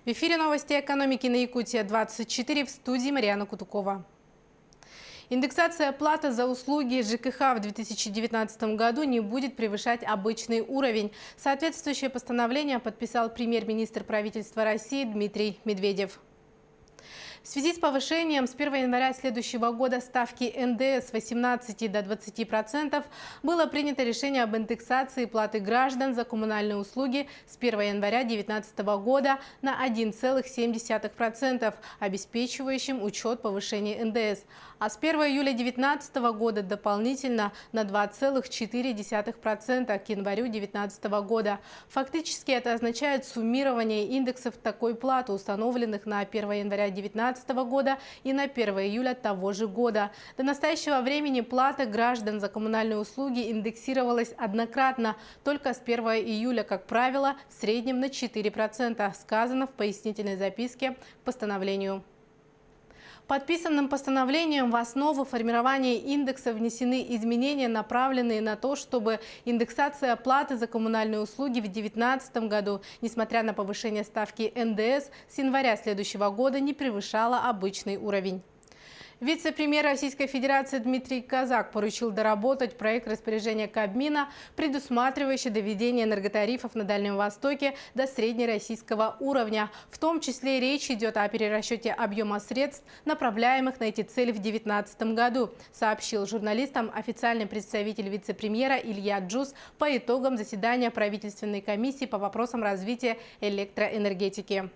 В эфире новости экономики на Якутия-24, в студии Марьяна Кутукова. Индексация платы за услуги ЖКХ в 2019 году не будет превышать обычный уровень. Соответствующее постановление подписал премьер-министр правительства России Дмитрий Медведев. В связи с повышением с 1 января следующего года ставки НДС с 18 до 20% было принято решение об индексации платы граждан за коммунальные услуги с 1 января 2019 года на 1,7%, обеспечивающим учет повышения НДС, а с 1 июля 2019 года дополнительно на 2,4% к январю 2019 года. Фактически это означает суммирование индексов такой платы, установленных на 1 января 2019 года и на 1 июля того же года. До настоящего времени плата граждан за коммунальные услуги индексировалась однократно, только с 1 июля, как правило, в среднем на 4%, сказано в пояснительной записке к постановлению. Подписанным постановлением в основу формирования индекса внесены изменения, направленные на то, чтобы индексация платы за коммунальные услуги в 2019 году, несмотря на повышение ставки НДС, с января следующего года не превышала обычный уровень. Вице-премьер Российской Федерации Дмитрий Казак поручил доработать проект распоряжения Кабмина, предусматривающий доведение энерготарифов на Дальнем Востоке до среднероссийского уровня. В том числе речь идет о перерасчете объема средств, направляемых на эти цели в 2019 году, сообщил журналистам официальный представитель вице-премьера Илья Джус по итогам заседания правительственной комиссии по вопросам развития электроэнергетики.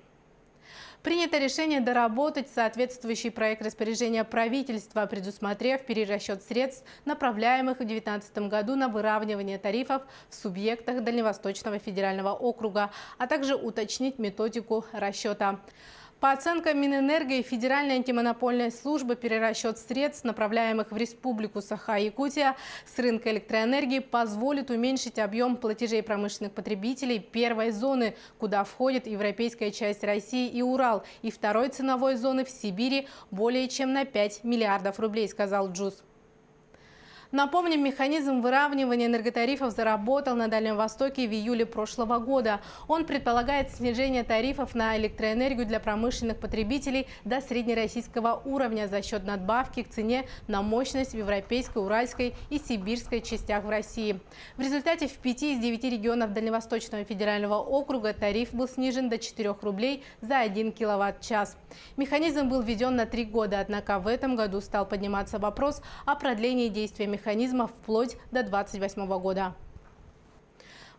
Принято решение доработать соответствующий проект распоряжения правительства, предусмотрев перерасчет средств, направляемых в 2019 году на выравнивание тарифов в субъектах Дальневосточного федерального округа, а также уточнить методику расчета. По оценкам Минэнерго и Федеральной антимонопольной службы, перерасчет средств, направляемых в Республику Саха-Якутия с рынка электроэнергии, позволит уменьшить объем платежей промышленных потребителей первой зоны, куда входит европейская часть России и Урал, и второй ценовой зоны в Сибири более чем на 5 миллиардов рублей, сказал Джус. Напомним, механизм выравнивания энерготарифов заработал на Дальнем Востоке в июле прошлого года. Он предполагает снижение тарифов на электроэнергию для промышленных потребителей до среднероссийского уровня за счет надбавки к цене на мощность в европейской, уральской и сибирской частях в России. В результате в 5 из 9 регионов Дальневосточного федерального округа тариф был снижен до 4 рублей за 1 киловатт-час. Механизм был введен на 3 года, однако в этом году стал подниматься вопрос о продлении действия механизма вплоть до 2028 года.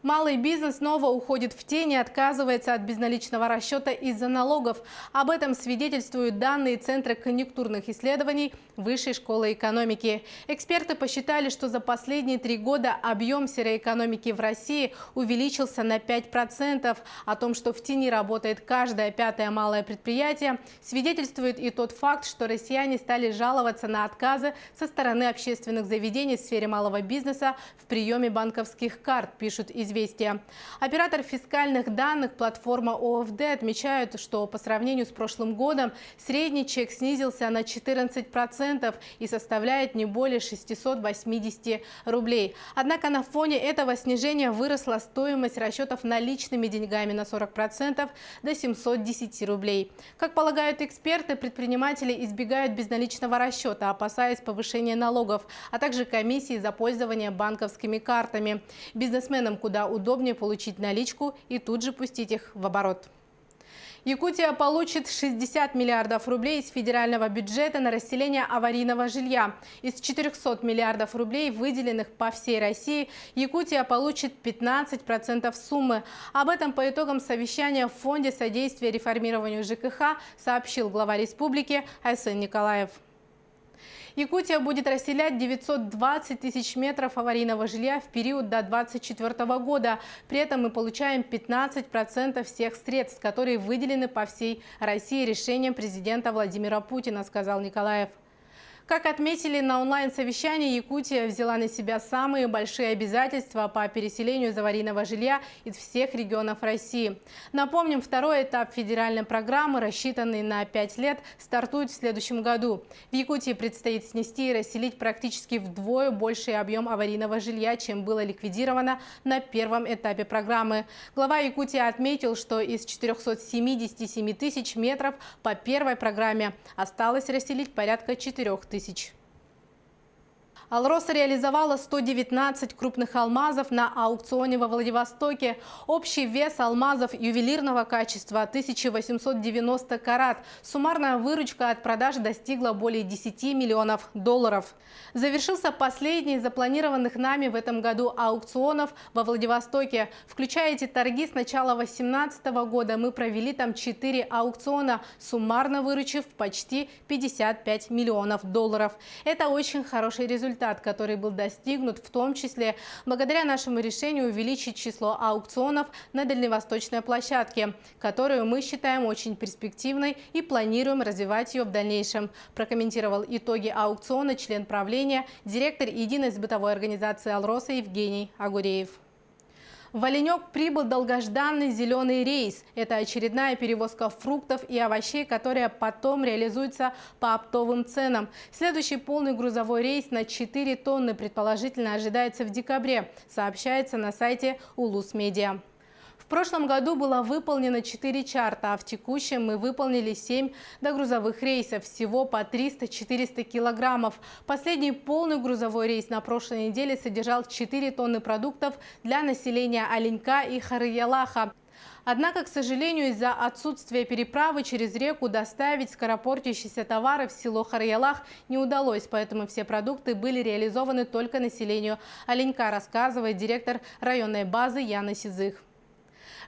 Малый бизнес снова уходит в тень и отказывается от безналичного расчета из-за налогов. Об этом свидетельствуют данные Центра конъюнктурных исследований Высшей школы экономики. Эксперты посчитали, что за последние 3 года объем серой экономики в России увеличился на 5%. О том, что в тени работает каждое 5-е малое предприятие, свидетельствует и тот факт, что россияне стали жаловаться на отказы со стороны общественных заведений в сфере малого бизнеса в приеме банковских карт, пишут «Известия». Оператор фискальных данных платформа ОФД отмечают, что по сравнению с прошлым годом средний чек снизился на 14% и составляет не более 680 рублей. Однако на фоне этого снижения выросла стоимость расчетов наличными деньгами на 40% до 710 рублей. Как полагают эксперты, предприниматели избегают безналичного расчета, опасаясь повышения налогов, а также комиссии за пользование банковскими картами. Бизнесменам куда удобнее получить наличку и тут же пустить их в оборот. Якутия получит 60 миллиардов рублей из федерального бюджета на расселение аварийного жилья. Из 400 миллиардов рублей, выделенных по всей России, Якутия получит 15% суммы. Об этом по итогам совещания в Фонде содействия реформированию ЖКХ сообщил глава республики Айсен Николаев. Якутия будет расселять 920 тысяч метров аварийного жилья в период до 2024 года. При этом мы получаем 15% всех средств, которые выделены по всей России решением президента Владимира Путина, сказал Николаев. Как отметили на онлайн-совещании, Якутия взяла на себя самые большие обязательства по переселению из аварийного жилья из всех регионов России. Напомним, второй этап федеральной программы, рассчитанный на 5 лет, стартует в следующем году. В Якутии предстоит снести и расселить практически вдвое больший объем аварийного жилья, чем было ликвидировано на первом этапе программы. Глава Якутии отметил, что из 477 тысяч метров по первой программе осталось расселить порядка 4 тысяч. Алроса реализовала 119 крупных алмазов на аукционе во Владивостоке. Общий вес алмазов ювелирного качества – 1890 карат. Суммарная выручка от продаж достигла более 10 миллионов долларов. Завершился последний из запланированных нами в этом году аукционов во Владивостоке. Включая эти торги, с начала 2018 года мы провели там 4 аукциона, суммарно выручив почти 55 миллионов долларов. Это очень хороший результат, который был достигнут в том числе благодаря нашему решению увеличить число аукционов на дальневосточной площадке, которую мы считаем очень перспективной и планируем развивать ее в дальнейшем, прокомментировал итоги аукциона член правления, директор единой бытовой организации «Алроса» Евгений Агуреев. В Оленек прибыл долгожданный зеленый рейс. Это очередная перевозка фруктов и овощей, которая потом реализуется по оптовым ценам. Следующий полный грузовой рейс на 4 тонны предположительно ожидается в декабре, сообщается на сайте Улус-Медиа. В прошлом году было выполнено 4 чарта, а в текущем мы выполнили 7 догрузовых рейсов, всего по 300-400 килограммов. Последний полный грузовой рейс на прошлой неделе содержал 4 тонны продуктов для населения Оленька и Харьялаха. Однако, к сожалению, из-за отсутствия переправы через реку доставить скоропортящиеся товары в село Харьялах не удалось, поэтому все продукты были реализованы только населению Оленька, рассказывает директор районной базы Яна Сизых.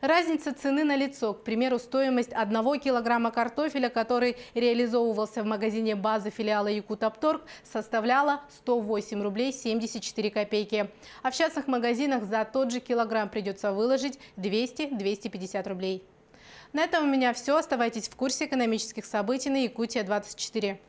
Разница цены налицо. К примеру, стоимость 1 килограмма картофеля, который реализовывался в магазине базы филиала Якутопторг, составляла 108 рублей 74 копейки. А в частных магазинах за тот же килограмм придется выложить 200-250 рублей. На этом у меня все. Оставайтесь в курсе экономических событий на Якутия 24.